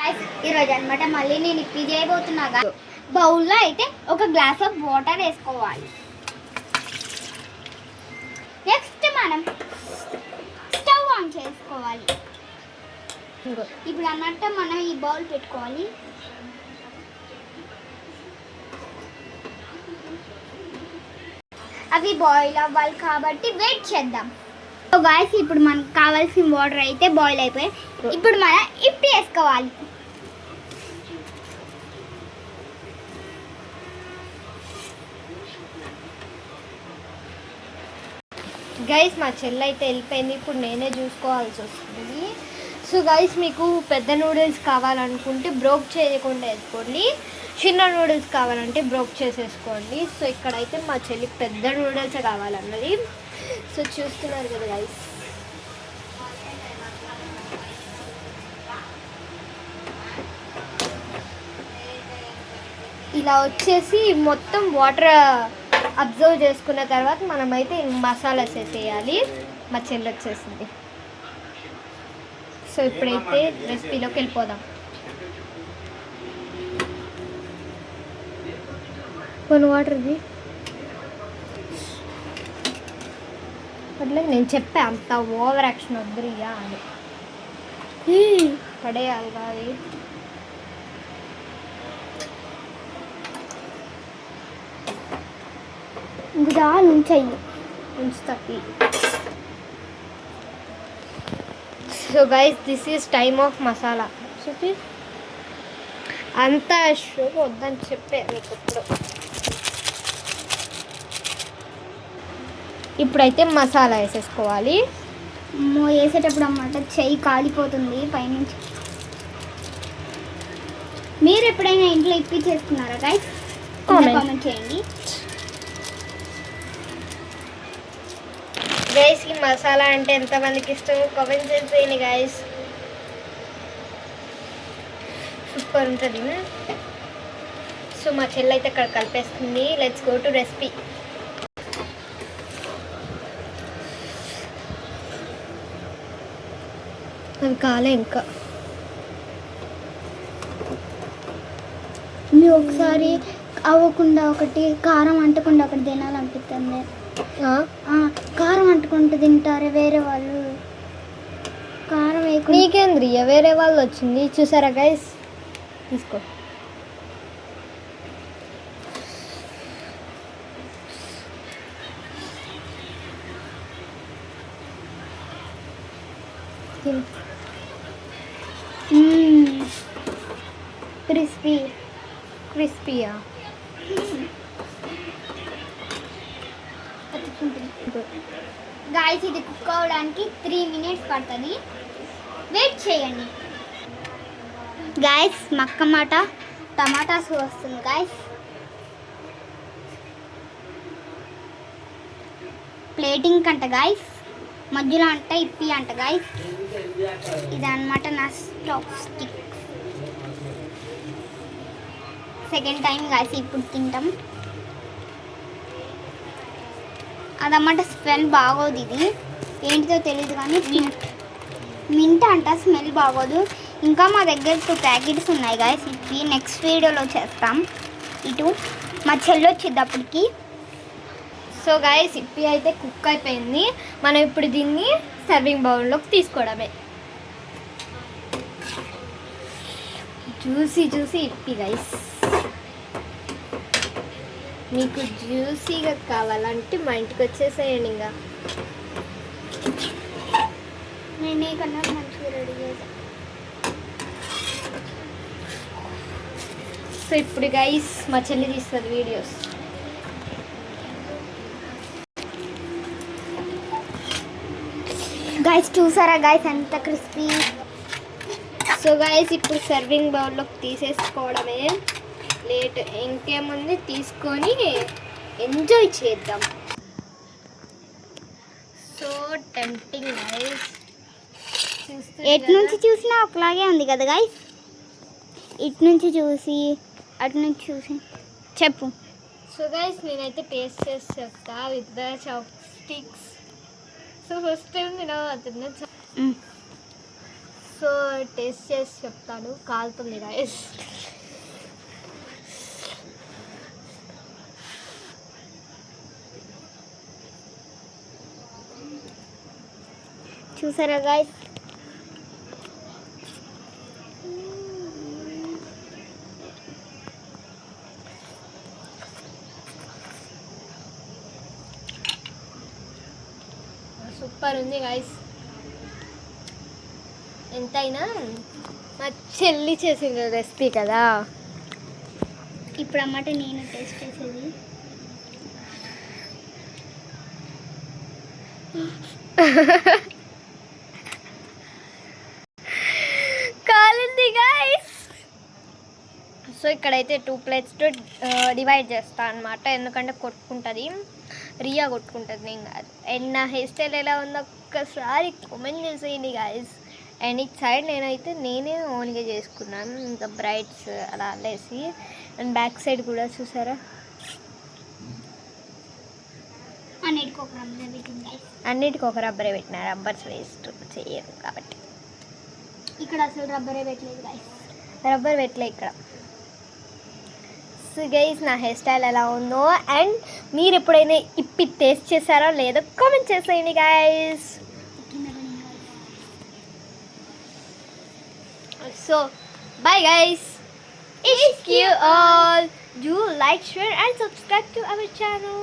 Guys ఈరోజు అనమాట మళ్ళీ నేను ఇప్పి చేయబోతున్నా. బౌల్లో అయితే ఒక గ్లాస్ ఆఫ్ వాటర్ వేసుకోవాలి. నెక్స్ట్ మనం స్టవ్ ఆన్ చేసుకోవాలి. ఇప్పుడు అన్నట్టు మనం ఈ బౌల్ పెట్టుకోవాలి. అవి బాయిల్ అవ్వాలి కాబట్టి వెయిట్ చేద్దాం. సో గాయ్స్ ఇప్పుడు మనకు కావాల్సిన వాటర్ అయితే బాయిల్ అయిపోయాయి. ఇప్పుడు మనం ఇప్పి వేసుకోవాలి. గైస్ మా చెల్లి అయితే వెళ్ళిపోయింది. ఇప్పుడు నేనే చూసుకోవాల్సి వస్తుంది. సో గైస్ మీకు పెద్ద నూడిల్స్ కావాలనుకుంటే బ్రోక్ చేయకుండా వేసుకోండి, చిన్న నూడిల్స్ కావాలంటే బ్రోక్ చేసేసుకోండి. సో ఇక్కడైతే మా చెల్లికి పెద్ద నూడిల్స్ కావాలన్నది. సో చూస్తున్నారు కదా గైస్, ఇలా వచ్చేసి మొత్తం వాటర్ అబ్జర్వ్ చేసుకున్న తర్వాత మనమైతే మసాలాస్ వేసేయాలి. మా చెల్లి వచ్చేసింది. సో ఇప్పుడైతే రెసిపీలోకి వెళ్ళిపోదాం. కొన్ని వాటర్ది అట్లా నేను చెప్పా, అంత ఓవర్ యాక్షన్ వద్దురియా అని. పడేయాలి కాదు. ఇంకా ఉంచుతా. So guys this is time of masala. చూపి అంత షో వద్దని చెప్పే మీకు ఇప్పుడు. ఇప్పుడైతే మసాలా వేసేసుకోవాలి. వేసేటప్పుడు అన్నమాట చెయ్యి కాలిపోతుంది పైనుంచి. మీరు ఎప్పుడైనా ఇంట్లో ఇప్పి చేసుకున్నారా గైస్? కామెంట్ చేయండి. గైస్ ఈ మసాలా అంటే ఎంతమందికి ఇష్టమో కామెంట్ చేసేయండి గైస్. సూపర్ ఉంటుంది. సో మా చెల్లి అయితే అక్కడ కలిపేస్తుంది. Let's go to recipe. అవి కాలే ఇంకా. మీరు ఒకసారి అవ్వకుండా ఒకటి కారం అంటకుండా ఒకటి తినాలనిపిస్తుంది. కారం అంటుకుంటూ తింటారు వేరే వాళ్ళు. కారం వేయకుండా నీకేంద్రియ వేరే వాళ్ళు వచ్చింది చూసారా గైస్. తీసుకో. క్రిస్పీయా? గాయస్ ఇది కుక్ అవ్వడానికి 3 minutes పడుతుంది. వెయిట్ చేయండి. గాయస్ మక్కమాట టమాటాస్ వస్తుంది గాయస్. ప్లేటింగ్ అంట గాయస్, మధ్యలో అంట ఇప్పి అంట గాయస్. ఇదన్నమాట నా stove stick. Second time guys ఇప్పుడు తింటాం. అదన్నమాట స్మెల్ బాగోదు. ఇది ఏంటిదో తెలియదు కానీ మింట్ అంట, స్మెల్ బాగోదు. ఇంకా మా దగ్గర 2 ప్యాకెట్స్ ఉన్నాయి గాయస్. ఇవి నెక్స్ట్ వీడియోలో చేస్తాం. ఇటు మా చెల్లి వచ్చింది అప్పటికి. సో గాయస్ ఇప్పి అయితే కుక్ అయిపోయింది. మనం ఇప్పుడు దీన్ని సర్వింగ్ బౌల్లోకి తీసుకోవడమే. జ్యూసీ జ్యూసీ ఇప్పి గైస్. మీకు జ్యూసీగా కావాలంటే మా ఇంటికి వచ్చేసేయండి. ఇంకా నేను కన్నా మంచిగా రెడీ చేశాను. సో ఇప్పుడు గైస్ మా చెల్లి తీస్తుంది వీడియోస్. గైస్ చూసారా గైస్ ఎంత క్రిస్పీ. సో గైస్ ఇప్పుడు సర్వింగ్ బౌల్లోకి తీసేసుకోవడమే. లేట్ ఇంకేముంది, తీసుకొని ఎంజాయ్ చేద్దాం. So tempting guys. ఎటు నుంచి చూసినా ఒకలాగే ఉంది కదా గైస్. ఇటు నుంచి చూసి అటు నుంచి చూసి చెప్పు. సో గైస్ నేనైతే టేస్ట్ చేసి చెప్తా with the chopsticks. So first time తినబోతున్నా. సో టేస్ట్ చేసి చెప్తాను. కాలుతుంది గైస్. చూసారా గాయస్? సూపర్ ఉంది గైస్. ఎంతైనా మా చెల్లి చేసిన రెసిపీ కదా. ఇప్పుడు అన్నమాట నేను టేస్ట్ చేసేది. కాలింది గైస్. సో ఇక్కడైతే 2 plates డివైడ్ చేస్తా అనమాట, ఎందుకంటే కొట్టుకుంటుంది. రియా కొట్టుకుంటుంది, నేను కాదు. అండ్ నా హెయిర్ స్టైల్ ఎలా ఉందో ఒక్కసారి కామెంట్ చేసేయండి గైస్. అండ్ ఇటు సైడ్ నేనే ఓన్గా చేసుకున్నాను, ఇంకా బ్రైడ్స్ అలా అల్లేసి. అండ్ బ్యాక్ సైడ్ కూడా చూసారా, అన్నిటికి ఒక రబ్బరే పెట్టిన. రబ్బర్స్ వేస్ట్ చేయరు కాబట్టి. ఇక్కడ అసలు రబ్బరే పెట్టలేదు గైస్, రబ్బర్ పెట్టలే ఇక్కడ. సో గైస్, నా హెయిర్ స్టైల్ ఎలా ఉందో అండ్ మీరు ఎప్పుడైనా ఇప్పి టేస్ట్ చేశారో లేదో కామెంట్ చేసేయండి guys. So bye guys. If you all do like, share and subscribe to our channel.